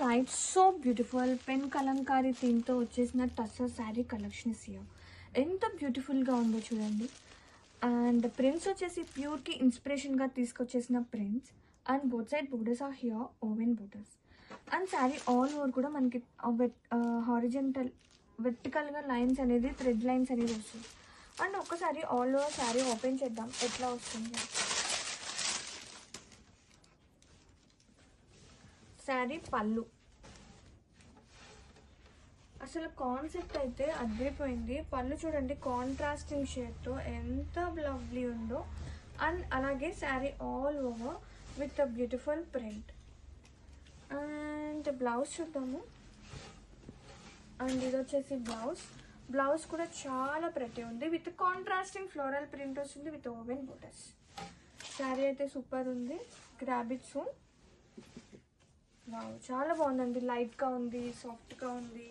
light, so beautiful. Pen kalamkari theme తో వచ్చేసిన tussar sari collection here. ఎంత బ్యూటిఫుల్గా ఉందో చూడండి. అండ్ ప్రింట్స్ వచ్చేసి ప్యూర్కి ఇన్స్పిరేషన్గా తీసుకొచ్చేసిన prints. And both side borders are here, woven borders. And sari all over కూడా మనకి హారిజెంటల్ వెర్టికల్గా లైన్స్ అనేది, థ్రెడ్ లైన్స్ అనేది వస్తుంది. అండ్ ఒక్కసారి ఆల్ ఓవర్ శారీ ఓపెన్ చేద్దాం ఎట్లా వస్తుంది. శారీ పళ్ళు అసలు కాన్సెప్ట్ అయితే అదిరిపోయింది. పళ్ళు చూడండి, కాంట్రాస్టింగ్ షేడ్తో ఎంత లవ్లీ ఉందో. అండ్ అలాగే sari all over with a beautiful print. And blouse చూద్దాము. అండ్ ఇది వచ్చేసి బ్లౌజ్ కూడా చాలా ప్రతి ఉంది. విత్ కాంట్రాస్టింగ్ ఫ్లోరల్ ప్రింట్ వస్తుంది విత్ ఓవెన్ బోర్డర్స్. శారీ అయితే సూపర్ ఉంది. Grab it soon. చాలా బాగుందండి. లైట్గా ఉంది, సాఫ్ట్గా ఉంది.